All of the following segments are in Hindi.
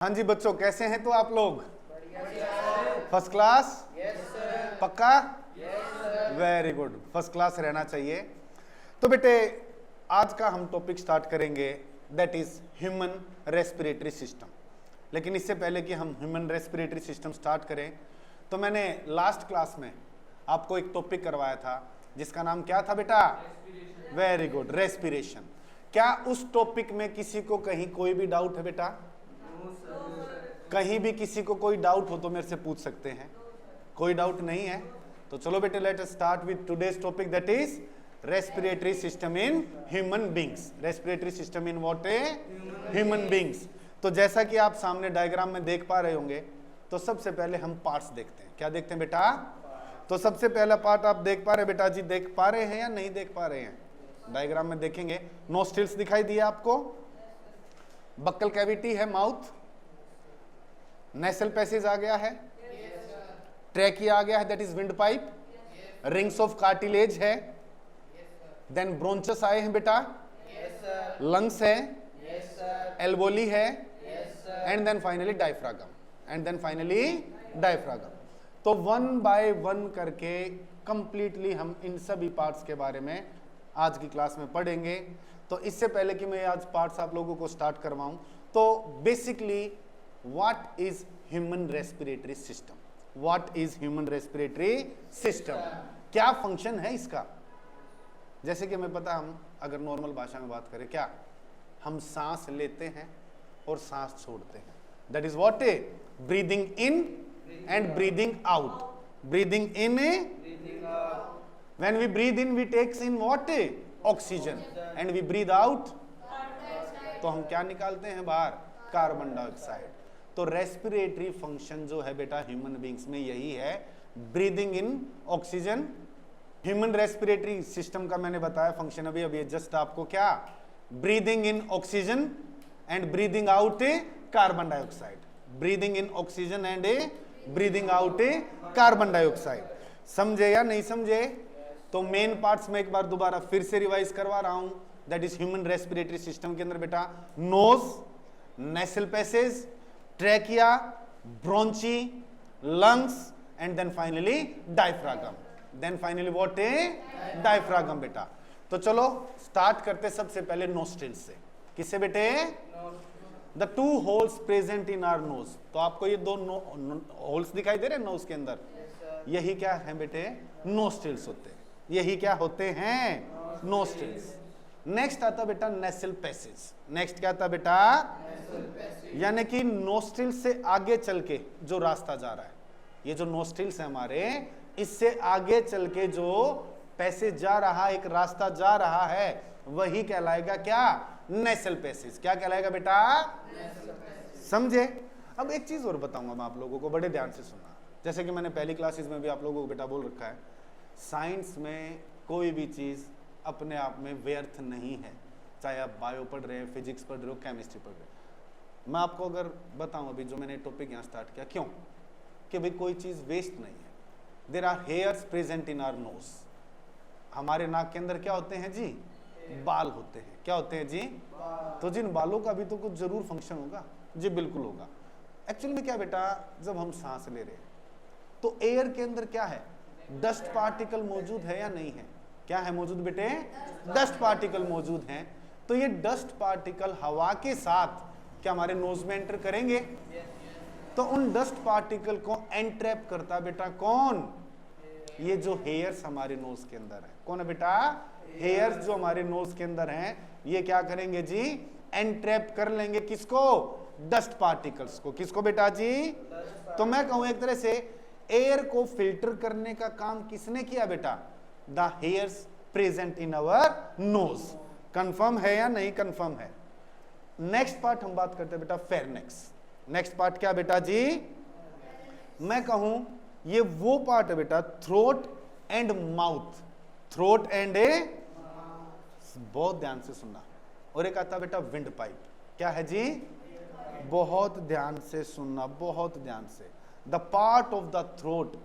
हाँ जी बच्चों, कैसे हैं तो आप लोग? First class? पक्का? वेरी गुड, फर्स्ट क्लास रहना चाहिए। तो बेटे आज का हम टॉपिक स्टार्ट करेंगे, that is human respiratory system. लेकिन इससे पहले कि हम ह्यूमन रेस्पिरेटरी सिस्टम स्टार्ट करें, तो मैंने लास्ट क्लास में आपको एक टॉपिक करवाया था जिसका नाम क्या था बेटा? Very good, respiration. क्या उस टॉपिक में किसी को कहीं कोई भी डाउट है बेटा? कहीं भी किसी को कोई डाउट हो तो मेरे से पूछ सकते हैं। कोई डाउट नहीं है? तो चलो बेटे, let us start with today's topic, that is respiratory system in human beings. Respiratory system in what? Human beings. तो जैसा कि आप सामने डायग्राम में देख पा रहे होंगे, तो सबसे पहले हम पार्ट्स देखते हैं। क्या देखते हैं बेटा? तो सबसे पहला पार्ट आप देख पा रहे बेटा जी? देख पा रहे हैं या नहीं देख पा रहे हैं? डायग्राम में देखेंगे, नोस्ट्रिल्स दिखाई दिया आपको, बक्कल कैविटी है, माउथ, नेसल पैसेज आ गया है, ट्रैकिया आ गया है, that is wind pipe, rings of cartilage है, देन ब्रोंचस आए हैं बेटा, लंग्स है, एल्वोली है, and then finally diaphragm, and then finally diaphragm. तो वन बाय वन करके कंप्लीटली हम इन सभी पार्ट्स के बारे में आज की क्लास में पढ़ेंगे। तो इससे पहले कि मैं आज पार्ट्स आप लोगों को स्टार्ट करवाऊं, तो basically what is human respiratory system? What is human respiratory system? क्या फंक्शन है इसका? जैसे कि हमें पता, हम अगर नॉर्मल भाषा में बात करें, क्या हम सांस लेते हैं और सांस छोड़ते हैं, that is what? Breathing in and breathing out. Breathing in, when we breathe in we takes in what? Oxygen, and we breathe out, तो हम क्या निकालते हैं बाहर? Carbon dioxide. तो रेस्पिरेटरी फंक्शन जो है बेटा ह्यूमन बींग्स में यही है, ब्रीदिंग इन ऑक्सीजन। ह्यूमन रेस्पिरेटरी सिस्टम का मैंने बताया फंक्शन अभी जस्ट आपको, क्या? Breathing in oxygen and breathing out carbon dioxide. Breathing in oxygen and breathing out carbon dioxide. समझे या नहीं समझे? तो मेन पार्ट्स में एक बार दोबारा फिर से रिवाइज करवा रहा हूं, that is human respiratory system के अंदर बेटा nose, nasal passage, trachea, bronchi, lungs, and then finally diaphragm. Then finally what? Diaphragm बेटा। तो चलो स्टार्ट करते सबसे पहले नोस्ट्रिल से। किससे बेटे? The two holes present in our nose. तो आपको ये दो होल्स दिखाई दे रहे हैं नोज के अंदर, यही क्या है बेटे? नोस्ट्रिल्स होते हैं। यही क्या होते हैं? नोस्ट्रिल्स। नेक्स्ट आता बेटा नेसल पैसेज। नेक्स्ट क्या आता बेटा? यानी कि नोस्ट्रिल से आगे चल के जो रास्ता जा रहा है, ये जो नोस्ट्रिल्स है हमारे, इससे आगे चल के जो पैसेज जा रहा, एक रास्ता जा रहा है, वही कहलाएगा क्या? Nasal passage. क्या कहलाएगा बेटा? समझे? अब एक चीज और बताऊंगा मैं आप लोगों को, बड़े ध्यान से सुनना। जैसे कि मैंने पहली क्लासेस में भी आप लोगों को बेटा बोल रखा है, साइंस में कोई भी चीज अपने आप में व्यर्थ नहीं है। चाहे आप बायो पढ़ रहे हैं, फिजिक्स पढ़ रहे हो, केमिस्ट्री पढ़ रहे हो। मैं आपको अगर बताऊं अभी जो मैंने टॉपिक यहाँ स्टार्ट किया, क्यों? कि भाई कोई चीज वेस्ट नहीं है। There are hairs present in our nose. हमारे नाक के अंदर क्या होते हैं जी? बाल होते हैं। क्या होते हैं जी? तो जिन बालों का भी तो कुछ जरूर फंक्शन होगा जी। बिल्कुल होगा। एक्चुअली में क्या बेटा, जब हम सांस ले रहे हैं तो एयर के अंदर क्या है? डस्ट पार्टिकल मौजूद है या नहीं है? क्या है मौजूद बेटे? डस्ट पार्टिकल मौजूद हैं। तो ये डस्ट पार्टिकल हवा के साथ क्या हमारे नोज में एंटर करेंगे? तो उन डस्ट पार्टिकल को एंट्रैप करता बेटा कौन? ये जो हेयर्स हमारे नोज के अंदर है। कौन है बेटा? हेयर्स जो हमारे नोज के अंदर हैं, ये क्या करेंगे जी? एंट्रैप कर लेंगे किसको? डस्ट पार्टिकल्स को। किसको बेटा जी? तो मैं कहूं एक तरह से एयर को फिल्टर करने का काम किसने किया बेटा? The hairs present in our knows. Confirm है या नहीं कंफर्म है? नेक्स्ट पार्ट हम बात करते हैं बेटा फेरनेक्स। नेक्स्ट पार्ट क्या बेटा जी? मैं कहूं ये वो पार्ट है बेटा, throat and mouth. Throat and बहुत ध्यान से सुनना। और एक आता बेटा विंड पाइप। क्या है जी? बहुत ध्यान से सुनना, बहुत ध्यान से। The part of the throat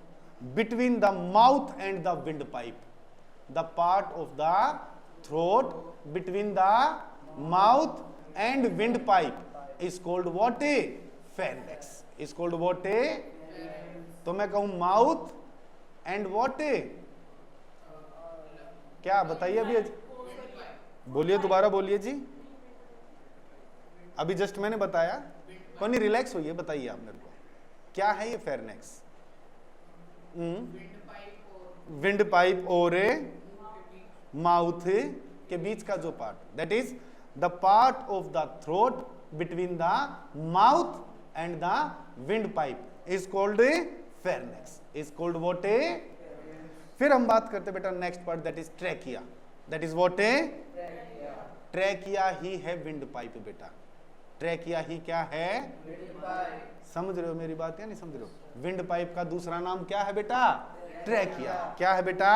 between the mouth and the windpipe. द part of the throat between the माउथ and windpipe is called what? Pharynx is called what uh, तो मैं कहूं माउथ एंड व्हाट ए, क्या बताइए अभी, बोलिए दोबारा बोलिए जी, अभी जस्ट मैंने बताया, कौन नहीं रिलैक्स होइए, बताइए आप मेरे को क्या है ये फेरनेक्स। विंड पाइप और माउथ के बीच का जो part, that is the part of the throat between the mouth and the windpipe is called pharynx, is called what uh. फिर हम बात करते बेटा next part, that is trachea, that is what uh, trachea ही है विंड पाइप बेटा, ट्रैकिया ही क्या है, समझ रहे हो मेरी बात या नहीं समझ रहे हो। विंड पाइप का दूसरा नाम क्या है बेटा, ट्रैकिया, क्या है बेटा।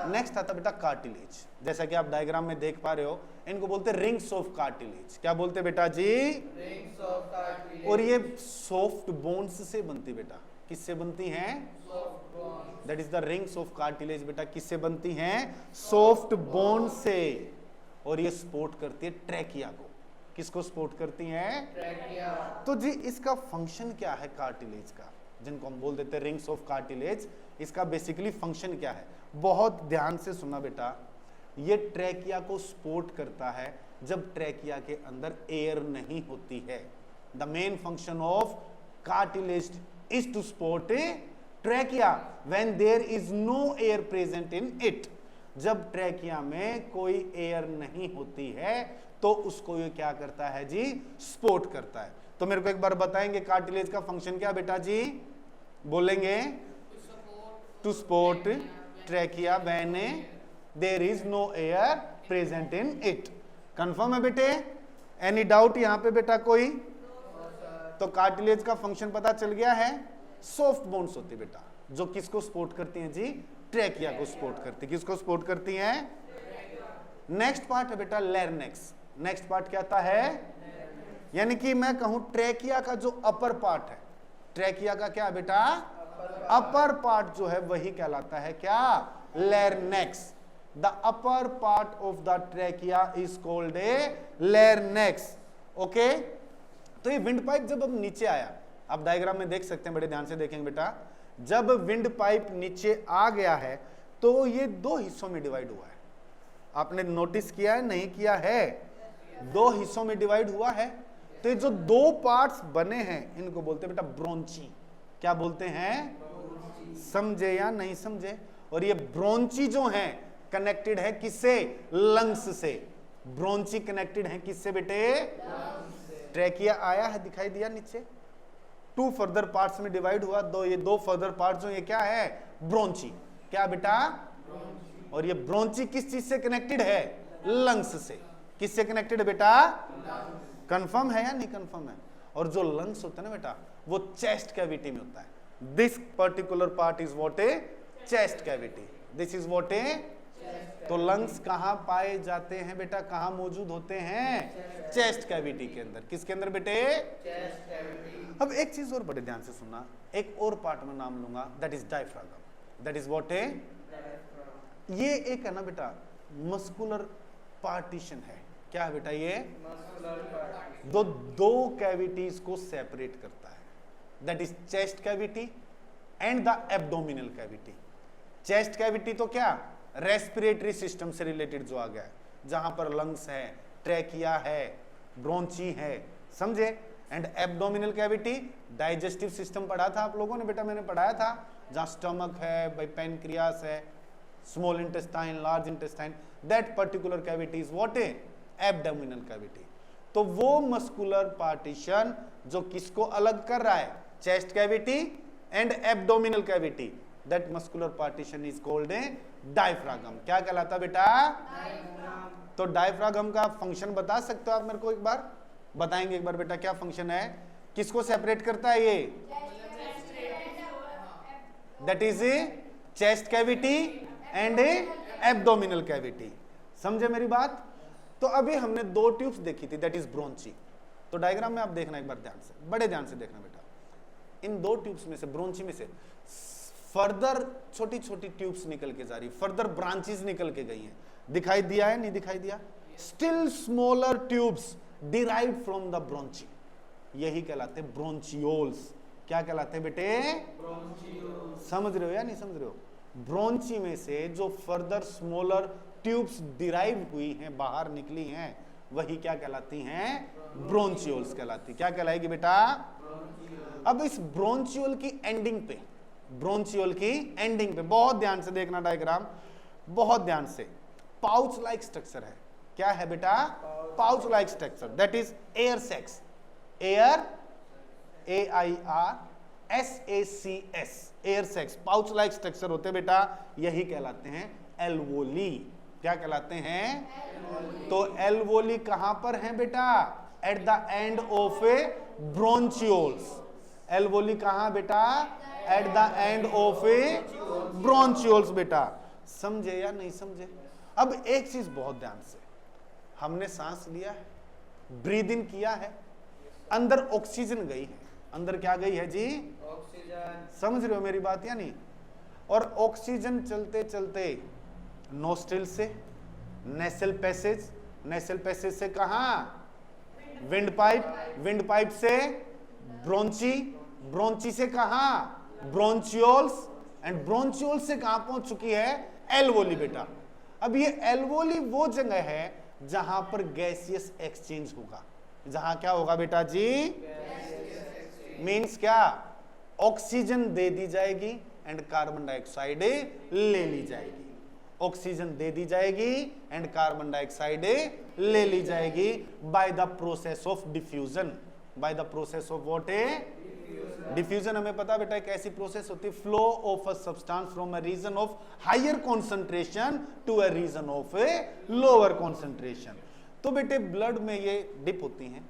नेक्स्ट आता बेटा कार्टिलेज, जैसा कि आप डायग्राम में देख पा रहे हो, इनको बोलते हैं रिंग्स ऑफ कार्टिलेज, क्या बोलते बेटा जी, रिंग्स ऑफ कार्टिलेज। और ये सॉफ्ट बोन्स से बनती बेटा, किससे बनती हैं, that is the rings of cartilage बेटा, किससे बनती हैं, सॉफ्ट बोन से, और ये सपोर्ट करती है ट्रैकिया को, किसको सपोर्ट करती हैं, ट्रैकिया। तो जी इसका फंक्शन क्या है कार्टिलेज का, जिनको हम बोल देते हैं रिंग्स ऑफ कार्टिलेज, इसका बेसिकली फंक्शन क्या है, बहुत ध्यान से सुना बेटा। ये ट्रैकिया को सपोर्ट करता है जब ट्रैकिया के अंदर एयर नहीं होती है। The main function of cartilage is to support trachea when there is no air present in it. जब ट्रैकिया में कोई एयर नहीं होती है तो उसको ये क्या करता है जी, सपोर्ट करता है। तो मेरे को एक बार बताएंगे कार्टिलेज का फंक्शन क्या बेटा जी, बोलेंगे, to support trachea when there is no air present in it. Confirm है बेटे, एनी डाउट यहां पे बेटा कोई, तो कार्टिलेज का फंक्शन पता चल गया है, सॉफ्ट बोन्स होती बेटा जो किसको सपोर्ट करती हैं जी, ट्रैकिया को सपोर्ट करती, किसको सपोर्ट करती हैं। नेक्स्ट पार्ट है बेटा लैरिंक्स, नेक्स्ट पार्ट क्या आता है, यानी कि मैं कहूं ट्रैकिया का जो अपर पार्ट है, ट्रैकिया का क्या बेटा, अपर पार्ट जो है वही कहलाता है क्या, larynx. The upper part of the trachea is called a larynx. Okay, तो ये विंड पाइप जब अब नीचे आया, आप डायग्राम में देख सकते हैं, बड़े ध्यान से देखेंगे बेटा, जब विंड पाइप नीचे आ गया है तो ये दो हिस्सों में डिवाइड हुआ है। आपने नोटिस किया है, नहीं किया है, दो हिस्सों में डिवाइड हुआ है। तो ये जो दो पार्ट्स बने हैं इनको बोलते हैं बेटा ब्रोंची, क्या बोलते हैं, समझे या नहीं समझे। और ये ब्रोंची जो है कनेक्टेड है किससे, लंग्स से। ब्रोंची कनेक्टेड है किससे बेटे, ट्रैकिया आया है, दिखाई दिया नीचे, टू फर्दर पार्ट्स में डिवाइड हुआ, ये दो फर्दर पार्ट जो ये क्या है, ब्रोंची, क्या बेटा, और ये ब्रोंची किस चीज से कनेक्टेड है, लंग्स से। किससे कनेक्टेड है बेटा, कंफर्म है या नहीं कंफर्म है। और जो लंग्स होता है ना बेटा वो चेस्ट कैविटी में होता है। This particular part is what A, chest cavity, this is what uh. तो लंग्स कहां पाए जाते हैं बेटा, कहां मौजूद होते हैं, चेस्ट कैविटी के अंदर। किसके अंदर बेटे, चेस्ट कैविटी। अब एक चीज और बड़े ध्यान से सुनना, एक और पार्ट में नाम लूंगा, that is diaphragm, that is what ए। ये एक है ना बेटा मस्कुलर पार्टीशन है, क्या है बेटा ये, दो कैविटीज को सेपरेट करता है, that is chest cavity and the abdominal cavity. Chest cavity तो क्या, रेस्पिरेटरी सिस्टम से रिलेटेड जो आ गया है, जहां पर लंग्स है, ट्रैकिया है, ब्रोंची है, समझे। And abdominal cavity, digestive system पढ़ा था आप लोगों ने बेटा, मैंने पढ़ाया था, जहां स्टमक है, भाई पैनक्रियास है, small intestine, large intestine, that particular cavity is what A, abdominal cavity. तो वो मस्कुलर पार्टीशन जो किसको अलग कर रहा है, chest cavity and abdominal cavity, that muscular partition is called a diaphragm. क्या कहलाता बेटा, तो डायफ्रागम का फंक्शन बता सकते हो आप मेरे को, एक बार बताएंगे एक बार बेटा, क्या फंक्शन है, किसको सेपरेट करता है ये, that is a chest cavity and A abdominal cavity. समझे मेरी बात। तो अभी हमने दो ट्यूब्स देखी थी, दैट इज ब्रोंची। तो डायग्राम में आप देखना एक बार ध्यान से, बड़े ध्यान से देखना बेटा, इन दो ट्यूब्स में से, ब्रोंची में से फर्दर छोटी छोटी ट्यूब्स निकल के जा रही, फर्दर ब्रांचेस निकल के गई हैं, दिखाई दिया है नहीं दिखाई दिया, still smaller tubes derived from the bronchi, यही कहलाते हैं ब्रोंचियोल्स। क्या कहलाते हैं बेटे? समझ रहे हो या नहीं समझ रहे हो? ब्रोंची में से जो फर्दर स्मॉलर ट्यूब्स डिराइव हुई हैं, बाहर निकली हैं, वही क्या कहलाती हैं? ब्रोंचियोल्स कहलाती। क्या कहलाएगी बेटा? अब इस ब्रोंचियोल की एंडिंग पे, ब्रोंचियोल की एंडिंग पे बहुत ध्यान से देखना डायग्राम, बहुत ध्यान से। पाउच लाइक स्ट्रक्चर है। क्या है बेटा? Pouch like structure, that is air sacs. Air, AIRSACS, air sacs, pouch like structure होते हैं बेटा, यही कहलाते हैं एल्वोली। क्या कहलाते हैं? तो एल्वोली कहां पर है बेटा? At the end of a bronchioles. Alveoli कहां बेटा? At the end of a bronchioles बेटा। समझे या नहीं समझे? अब एक चीज बहुत ध्यान से, हमने सांस लिया है, ब्रीद इन किया है, अंदर ऑक्सीजन गई है। अंदर क्या गई है जी? ऑक्सीजन। समझ रहे हो मेरी बात या नहीं? और ऑक्सीजन चलते चलते नोस्ट्रिल से नेसल पैसेज, नेसल पैसेज से कहां? विंड पाइप, विंड पाइप से ब्रोंची, ब्रोंची से कहां? ब्रोंचियोल्स, एंड ब्रोंचियोल्स से कहां पहुंच चुकी है? एल्वोली बेटा। अब ये एल्वोली वो जगह है जहां पर गैसियस एक्सचेंज होगा। जहां क्या होगा बेटा जी? मीन्स क्या? ऑक्सीजन दे दी जाएगी एंड कार्बन डाइऑक्साइड ले ली जाएगी। ऑक्सीजन दे दी जाएगी एंड कार्बन डाइऑक्साइड ले ली जाएगी by the process of diffusion. By the process of what? Diffusion हमें पता बेटा एक ऐसी प्रोसेस होती है, flow of a substance from a region of higher concentration to a region of a lower concentration. तो बेटे ब्लड में ये डिप होती हैं,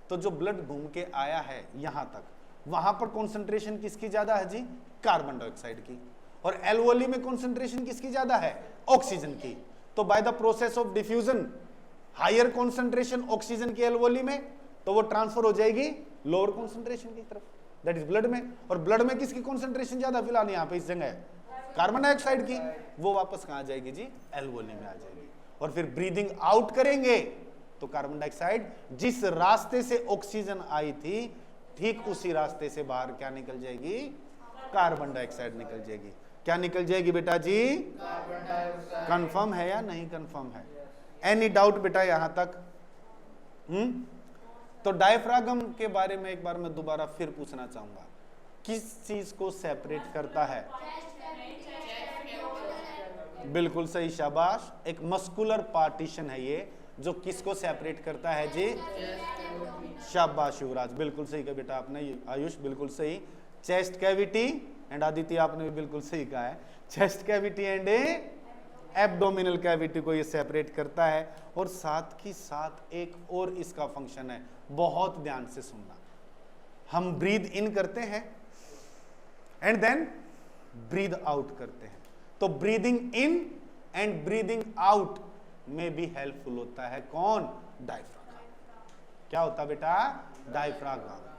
तो जो ब्लड घूम के आया है यहां तक, वहां पर कंसंट्रेशन किसकी ज्यादा है जी? कार्बन डाइऑक्साइड की। और एल्वोली में कंसंट्रेशन किसकी ज्यादा है? ऑक्सीजन की। तो by the process of diffusion higher concentration oxygen की एल्वोली में, तो वो ट्रांसफर हो जाएगी लोअर कंसंट्रेशन की तरफ, दैट इज ब्लड में। और ब्लड में किसकी कंसंट्रेशन ज्यादा फिलहाल यहां पे इस जगह है? कार्बन डाइऑक्साइड की। वो वापस कहां जाएगी जी? एल्वोली में आ जाएगी। और फिर ब्रीदिंग आउट करेंगे तो कार्बन डाइऑक्साइड जिस रास्ते से ऑक्सीजन आई थी, ठीक उसी रास्ते से बाहर क्या निकल जाएगी? कार्बन डाइऑक्साइड निकल जाएगी। क्या निकल जाएगी बेटा जी? Carbon dioxide. कंफर्म है या नहीं कंफर्म है? एनी डाउट बेटा यहां तक? तो डायफ्रागम के बारे में एक बार मैं दोबारा फिर पूछना चाहूंगा, किस चीज को सेपरेट करता है? बिल्कुल सही, शाबाश। एक मस्कुलर पार्टीशन है ये, जो किसको सेपरेट करता है जी? शाबाश युवराज, बिल्कुल सही कहा बेटा आपने। आयुष बिल्कुल सही। चेस्ट कैविटी एंड आदित्य आपने भी बिल्कुल सही कहा है। Chest cavity and abdominal cavity को ये सेपरेट करता है। और साथ ही साथ एक और इसका फंक्शन है, बहुत ध्यान से सुनना। हम ब्रीद इन करते हैं एंड देन ब्रीद आउट करते हैं, तो breathing in and breathing out में भी हेल्पफुल होता है कौन? डायफ्रागम। क्या होता बेटा? डायफ्रागम।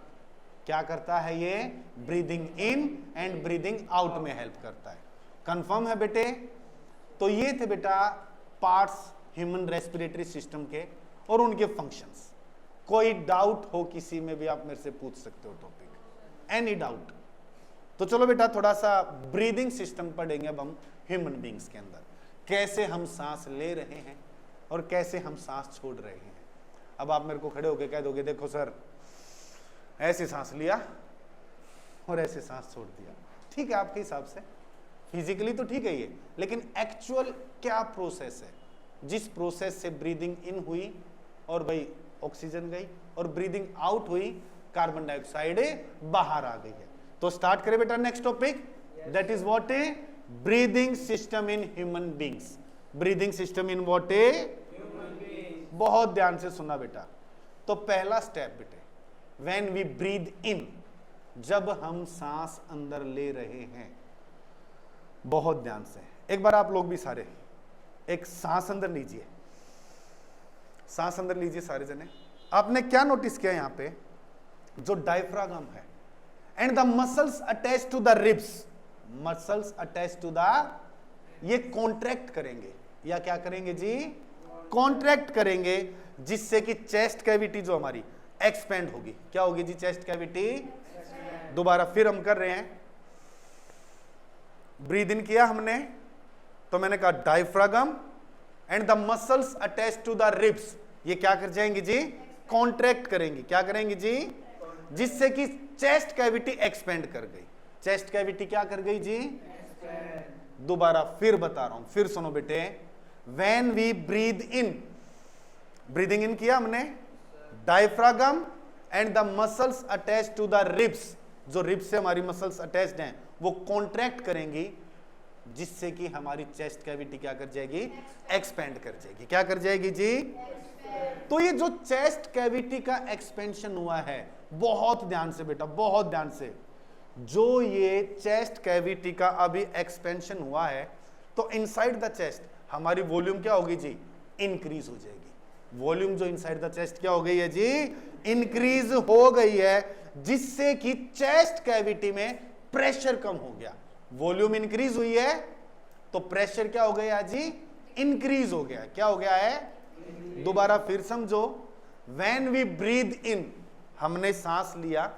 क्या करता है ये? Breathing in and breathing out में हेल्प करता है। कंफर्म है बेटे? तो ये थे बेटा पार्ट्स ह्यूमन रेस्पिरेटरी सिस्टम के और उनके फंक्शंस। कोई डाउट हो किसी में भी आप मेरे से पूछ सकते हो टॉपिक, एनी डाउट? तो चलो बेटा थोड़ा सा ब्रीदिंग सिस्टम पढ़ेंगे अब हम ह्यूमन बींग्स के अंदर, कैसे हम सांस ले रहे हैं और कैसे हम सांस छोड़ रहे हैं। अब आप मेरे को खड़े होकर कह दोगे देखो सर ऐसे सांस लिया और ऐसे सांस छोड़ दिया, ठीक है आपके हिसाब से, फिजिकली तो ठीक है ये, लेकिन एक्चुअल क्या प्रोसेस है? जिस प्रोसेस से ब्रीदिंग इन हुई और भाई ऑक्सीजन गई और ब्रीदिंग आउट हुई कार्बन डाइऑक्साइड बाहर आ गई है। तो स्टार्ट करें बेटा next topic, that is what A breathing system in human beings. Breathing system in what a human beings. बहुत ध्यान से सुनना बेटा। तो पहला स्टेप बेटे, व्हेन वी ब्रीद इन, जब हम सांस अंदर ले रहे हैं, बहुत ध्यान से एक बार आप लोग भी सारे एक सांस अंदर लीजिए, सांस अंदर लीजिए सारे जने। आपने क्या नोटिस किया यहां पे? जो डायफ्रागम है and the muscles attach to the ribs, muscles attach to the, ये कॉन्ट्रैक्ट करेंगे या क्या करेंगे जी? कॉन्ट्रैक्ट करेंगे, जिससे कि चेस्ट कैविटी जो हमारी, एक्सपेंड होगी। क्या होगी जी? Chest cavity. दोबारा फिर हम कर रहे हैं, ब्रीद इन किया हमने तो मैंने कहा diaphragm and the muscles attach to the ribs, ये क्या कर जाएंगे जी? कॉन्ट्रैक्ट करेंगे। क्या करेंगे जी? जिससे कि चेस्ट कैविटी एक्सपेंड कर गई। चेस्ट कैविटी क्या कर गई जी? दोबारा फिर बता रहा हूं, फिर सुनो बेटे। When we breathe in, breathing in किया हमने, diaphragm and the muscles attach to the ribs, जो रिब्स से हमारी मसल्स अटैच्ड हैं वो कॉन्ट्रैक्ट करेंगी, जिससे कि हमारी चेस्ट कैविटी क्या कर जाएगी? एक्सपेंड कर जाएगी। क्या कर जाएगी जी? तो ये जो चेस्ट कैविटी का एक्सपेंशन हुआ है, बहुत ध्यान से बेटा, बहुत ध्यान से, जो ये चेस्ट कैविटी का अभी एक्सपेंशन हुआ है, तो इनसाइड द चेस्ट हमारी वॉल्यूम क्या होगी जी? इंक्रीज हो जाएगी। वॉल्यूम जो इनसाइड द चेस्ट क्या हो गई है जी? इंक्रीज हो गई है, जिससे कि चेस्ट कैविटी में प्रेशर कम हो गया। वॉल्यूम इंक्रीज हुई है तो प्रेशर क्या हो गया जी? इंक्रीज हो गया। क्या हो गया है? दोबारा फिर समझो। व्हेन वी ब्रीद इन, हमने सांस लिया,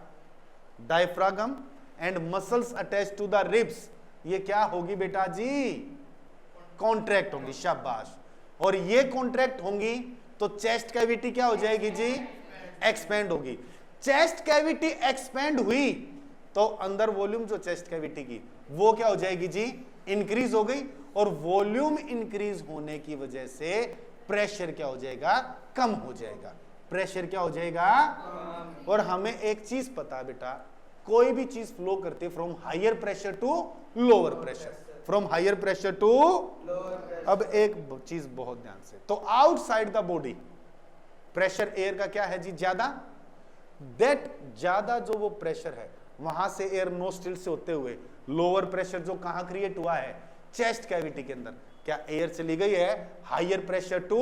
diaphragm and muscles attach to the ribs, ये क्या होगी बेटा जी? कॉन्ट्रैक्ट होंगी। शाबाश। और ये कॉन्ट्रैक्ट होंगी तो चेस्ट कैविटी क्या हो जाएगी जी? एक्सपेंड होगी। चेस्ट कैविटी एक्सपेंड हुई तो अंदर वॉल्यूम जो चेस्ट कैविटी की वो क्या हो जाएगी जी? इंक्रीज हो गई। और वॉल्यूम इंक्रीज होने की वजह से प्रेशर क्या हो जाएगा? कम हो जाएगा। प्रेशर क्या हो जाएगा? और हमें एक चीज पता है बेटा, कोई भी चीज फ्लो करती है from higher pressure to lower pressure, from higher pressure to lower. अब एक चीज बहुत ध्यान से, तो outside the body pressure air का क्या है जी? ज्यादा। दैट ज्यादा जो वो प्रेशर है, वहां से एयर नोस्ट्रिल से होते हुए लोअर प्रेशर जो कहां क्रिएट हुआ है? चेस्ट कैविटी के अंदर। क्या एयर चली गई है higher pressure to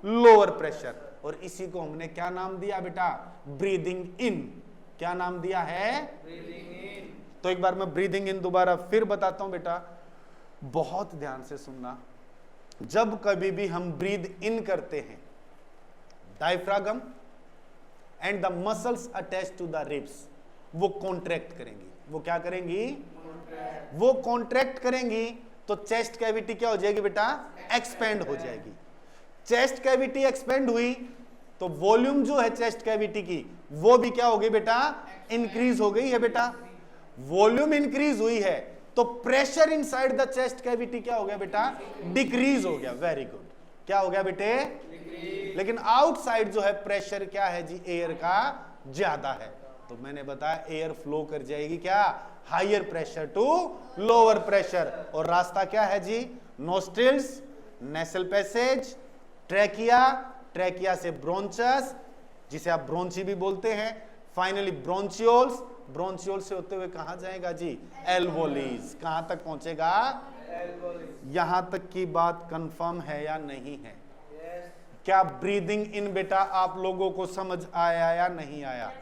lower pressure, और इसी को हमने क्या नाम दिया बेटा? Breathing in. क्या नाम दिया है? Breathing in. तो एक बार मैं ब्रीदिंग इन दोबारा फिर बताता हूं बेटा, बहुत ध्यान से सुनना। जब कभी भी हम ब्रीद इन करते हैं, diaphragm and the muscles attach to the ribs वो कॉन्ट्रैक्ट करेंगी। वो क्या करेंगी? वो कॉन्ट्रैक्ट करेंगी तो चेस्ट कैविटी क्या हो जाएगी बेटा? एक्सपेंड हो जाएगी। चेस्ट कैविटी एक्सपेंड हुई तो वॉल्यूम जो है चेस्ट कैविटी की वो भी क्या हो गई बेटा? इंक्रीज हो गई है बेटा। वॉल्यूम इंक्रीज हुई है तो pressure inside the chest cavity क्या हो गया बेटा? डिक्रीज हो गया। Very good. क्या हो गया बेटे? लेकिन आउटसाइड जो है प्रेशर क्या है जी? एयर का ज्यादा है। तो मैंने बताया एयर फ्लो कर जाएगी क्या? Higher pressure to lower pressure. और रास्ता क्या है जी? Nostrils, nasal passage, trachea, trachea से ब्रोंचस जिसे आप ब्रोंची भी बोलते हैं, फाइनली ब्रोंचियोल्स, ब्रोंचियोल से होते हुए कहां जाएगा जी? एल्वोलीज। कहां तक पहुंचेगा? यहां तक की बात कंफर्म है या नहीं है? क्या ब्रीदिंग इन बेटा आप लोगों को समझ आया या नहीं आया?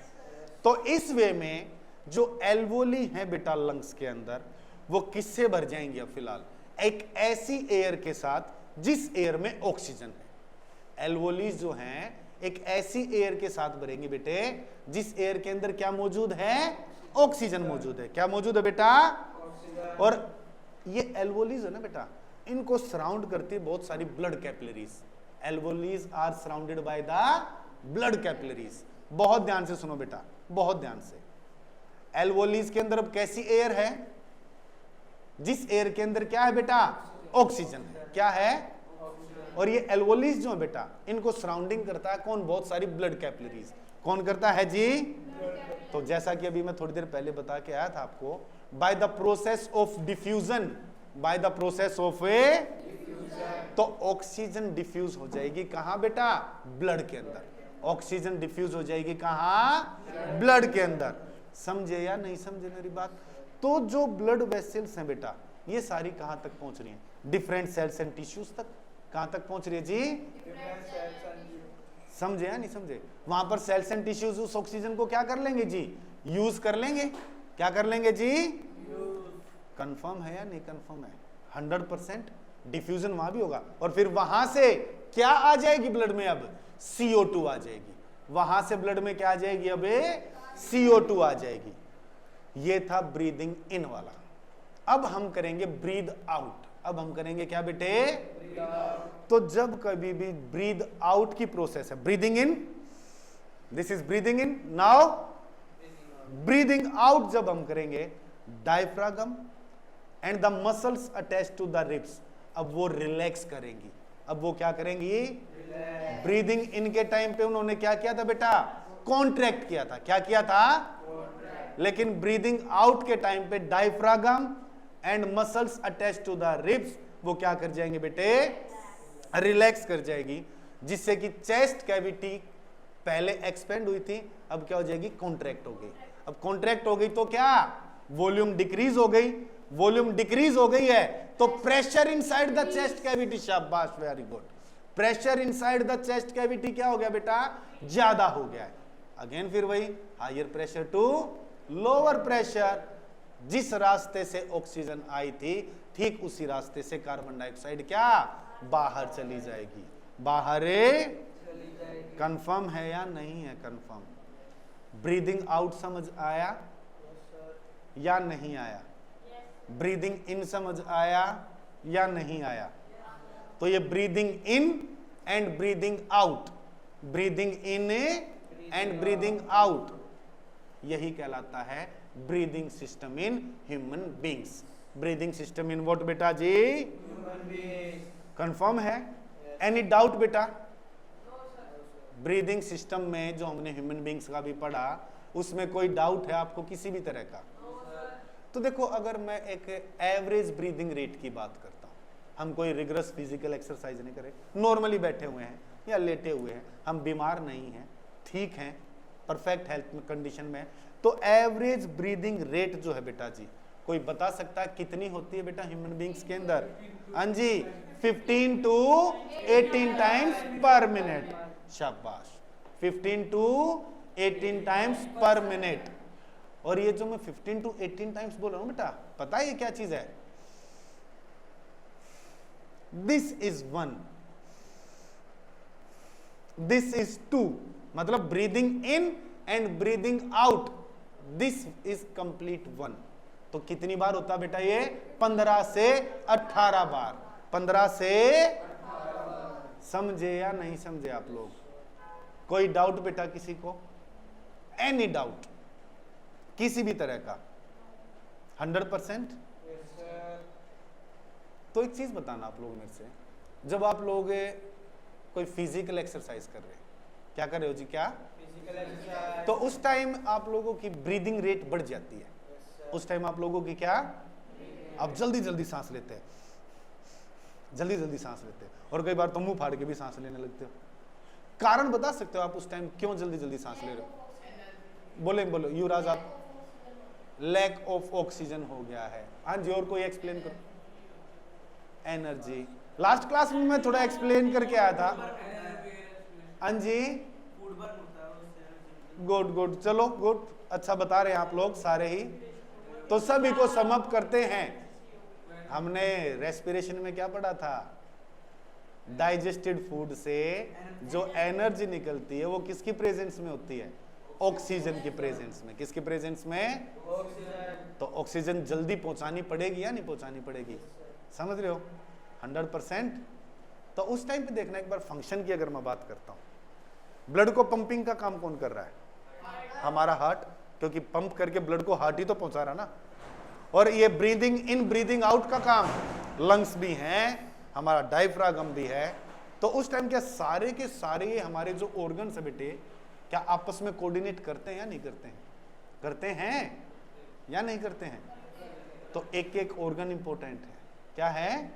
तो इस वे में जो एल्वोली है बेटा लंग्स के अंदर, वो किससे भर जाएंगे? अब फिलहाल एक ऐसी एयर के साथ जिस एयर में ऑक्सीजन है। एल्वोलीज जो हैं एक ऐसी एयर के साथ भरेंगे बेटे जिस एयर के अंदर क्या मौजूद है? ऑक्सीजन मौजूद है। क्या मौजूद है बेटा? और ये एल्वोलीज है ना बेटा, इनको सराउंड करती है बहुत सारी blood capillaries. Alveoli are surrounded by the blood capillaries. बहुत ध्यान से सुनो बेटा, बहुत ध्यान से। एल्वोलीज के अंदर अब कैसी एयर है? जिस एयर के अंदर क्या है बेटा? ऑक्सीजन है। क्या है? और ये एल्वोलीज जो है बेटा, इनको सराउंडिंग करता है कौन? बहुत सारी ब्लड कैपिलरीज। कौन करता है जी? तो जैसा कि अभी मैं थोड़ी देर पहले बता के आया था आपको, by the process of diffusion, by the process of uh, तो ऑक्सीजन डिफ्यूज हो जाएगी कहां बेटा? ब्लड के अंदर। ऑक्सीजन डिफ्यूज हो जाएगी कहां? ब्लड के अंदर। समझे या नहीं समझे मेरी बात? तो जो ब्लड वेसल्स हैं बेटा, ये सारी कहां तक पहुंच रही हैं? डिफरेंट सेल्स एंड टिश्यूज तक। कहां तक पहुंच रही है जी? समझे या नहीं समझे? वहां पर सेल्स एंड टिश्यूज उस ऑक्सीजन को क्या कर लेंगे जी? यूज कर लेंगे। क्या कर लेंगे जी? कंफर्म है या नहीं कंफर्म है? 100% डिफ्यूजन वहां भी होगा। और फिर वहां से क्या आ जाएगी ब्लड में? अब CO2 आ जाएगी। वहां से ब्लड में क्या आ जाएगी, अबे CO2 आ जाएगी। ये था ब्रीदिंग इन वाला। अब हम करेंगे ब्रीद आउट। अब हम करेंगे क्या बेटे, तो जब कभी भी ब्रीद आउट की प्रोसेस है, breathing in, this is breathing in, now breathing out जब हम करेंगे, diaphragm and the muscles attach to the ribs, अब वो रिलैक्स करेंगी। अब वो क्या करेंगी, ब्रीदिंग इन के टाइम पे उन्होंने क्या किया था बेटा, कॉन्ट्रैक्ट किया था। क्या किया था, लेकिन ब्रीदिंग आउट के टाइम पे diaphragm and muscles attach to the ribs वो क्या कर जाएंगे बेटे, रिलैक्स कर जाएगी, जिससे कि चेस्ट कैविटी पहले एक्सपेंड हुई थी, अब क्या हो जाएगी, कॉन्ट्रैक्ट हो गई। अब कॉन्ट्रैक्ट हो गई तो क्या, वॉल्यूम डिक्रीज हो गई। वॉल्यूम डिक्रीज हो गई है तो pressure inside the chest cavity, शाबाश, very good, pressure inside the chest cavity क्या हो गया बेटा, ज्यादा हो गया है। अगेन फिर वही higher pressure to lower pressure, जिस रास्ते से ऑक्सीजन आई थी ठीक उसी रास्ते से कार्बन डाइऑक्साइड क्या बाहर चली जाएगी। बाहर कंफर्म है या नहीं है, कंफर्म। ब्रीदिंग आउट समझ आया या नहीं आया, ब्रीदिंग इन समझ आया या नहीं आया। तो ये breathing in and breathing out, breathing in and breathing out, यही कहलाता है breathing system in human beings. Breathing system in what बेटा जी, कंफर्म है, एनी डाउट बेटा। ब्रीदिंग सिस्टम में जो हमने ह्यूमन बींग्स का भी पढ़ा, उसमें कोई डाउट है आपको किसी भी तरह का? तो देखो, अगर मैं एक एवरेज ब्रीदिंग रेट की बात करता हूं, हम कोई रिगरस फिजिकल एक्सरसाइज नहीं करें, नॉर्मली बैठे हुए हैं या लेटे हुए हैं, हम बीमार नहीं हैं, ठीक हैं, परफेक्ट हेल्थ कंडीशन में, तो एवरेज ब्रीदिंग रेट जो है बेटा जी, कोई बता सकता है कितनी होती है बेटा ह्यूमन बींग्स के अंदर? हाँ जी, 15 to 18 टाइम्स पर मिनट। शाबाश, 15 to 18 टाइम्स पर मिनट। और ये जो मैं 15 to 18 टाइम्स बोल रहा हूं बेटा, पता है ये क्या चीज है? दिस इज 1, दिस इज 2, मतलब breathing in and breathing out, this is complete 1। तो कितनी बार होता बेटा ये? 15 से 18 बार। 15 से, समझे या नहीं समझे आप लोग? कोई डाउट बेटा किसी को? एनी डाउट किसी भी तरह का? 100%? तो एक चीज बताना आप लोग मेरे से, जब आप लोग कोई फिजिकल एक्सरसाइज कर रहे हैं, क्या कर रहे हो जी, क्या तो उस टाइम आप लोगों की ब्रीदिंग रेट बढ़ जाती है। उस टाइम आप लोगों की क्या, आप जल्दी जल्दी सांस लेते हैं, जल्दी जल्दी सांस लेते हैं, और कई बार तो मुंह फाड़ के भी सांस लेने लगते हो। कारण बता सकते हो आप उस टाइम क्यों जल्दी जल्दी सांस ले रहे हो? बोले बोलो युवराज आप। लैक ऑफ ऑक्सीजन हो गया है। हाँ जी, और कोई एक्सप्लेन करो? एनर्जी, लास्ट क्लास में मैं थोड़ा एक्सप्लेन करके आया था। हाँ जी, गुड गुड, चलो गुड, अच्छा बता रहे हैं आप लोग सारे ही। तो सभी को सम अप करते हैं। हमने रेस्पिरेशन में क्या पढ़ा था? डाइजेस्टेड फूड से जो एनर्जी निकलती है वो किसकी प्रेजेंस में होती है? ऑक्सीजन की प्रेजेंस में। किसकी प्रेजेंस में? तो ऑक्सीजन जल्दी पहुंचानी पड़ेगी या नहीं पहुंचानी पड़ेगी? समझ रहे हो? 100%। तो उस टाइम पे देखना, एक बार फंक्शन की अगर मैं बात करता हूं, ब्लड को पंपिंग का काम कौन कर रहा है? हमारा हार्ट, क्योंकि पंप करके ब्लड को हार्ट ही तो पहुंचा रहा ना। और ये ब्रीदिंग इन ब्रीदिंग आउट का काम लंग्स भी हैं, हमारा डायफ्रागम भी है। तो उस टाइम क्या सारे के सारे हमारे जो ऑर्गन्स है बेटे, क्या आपस में कोऑर्डिनेट करते हैं या नहीं करते हैं? करते हैं या नहीं करते हैं? तो एक एक ऑर्गन इंपॉर्टेंट है। क्या है?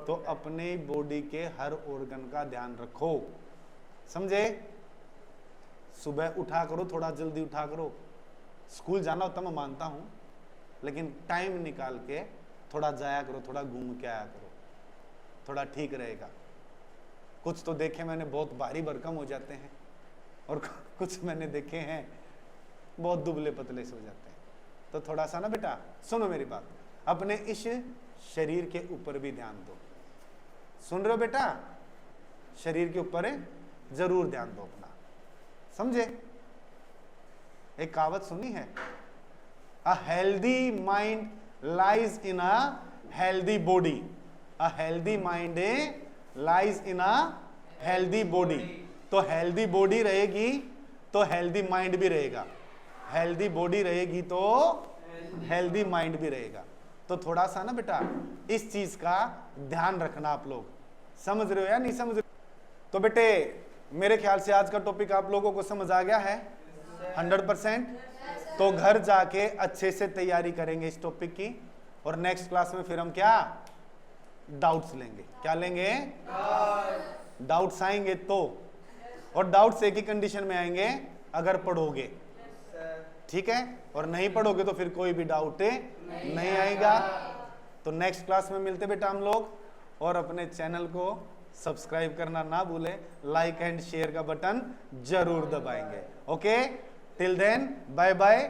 तो अपने बॉडी के हर ऑर्गन का ध्यान रखो, समझे? सुबह उठा करो, थोड़ा जल्दी उठा करो। स्कूल जाना होता मैं मानता हूं, लेकिन टाइम निकाल के थोड़ा जाया करो, थोड़ा घूम के आया करो, थोड़ा ठीक रहेगा। कुछ तो देखे मैंने बहुत भारी भरकम हो जाते हैं, और कुछ मैंने देखे हैं बहुत दुबले पतले से हो जाते हैं। तो थोड़ा सा ना बेटा, सुनो मेरी बात, अपने इस शरीर के ऊपर भी ध्यान दो। सुन रहे हो बेटा? शरीर के ऊपर जरूर ध्यान दो अपना। समझे? एक कहावत सुनी है, a healthy mind lies in a healthy body, a healthy mind lies in a healthy body. तो हेल्दी बॉडी रहेगी तो हेल्दी माइंड भी रहेगा, हेल्दी बॉडी रहेगी तो हेल्दी माइंड भी रहेगा। तो थोड़ा सा ना बेटा इस चीज का ध्यान रखना, आप लोग समझ रहे हो या नहीं समझ रहे? तो बेटे मेरे ख्याल से आज का टॉपिक आप लोगों को समझ आ गया है 100%। तो घर जाके अच्छे से तैयारी करेंगे इस टॉपिक की, और नेक्स्ट क्लास में फिर हम क्या डाउट्स लेंगे। क्या लेंगे? डाउट्स आएंगे तो, और डाउट्स एक ही कंडीशन में आएंगे, अगर पढ़ोगे, ठीक है, और नहीं पढ़ोगे तो फिर कोई भी डाउट नहीं आएगा। तो नेक्स्ट क्लास में मिलते बेटा हम लोग, और अपने चैनल को सब्सक्राइब करना ना भूलें, लाइक एंड शेयर का बटन जरूर दबाएंगे। Okay, till then bye bye.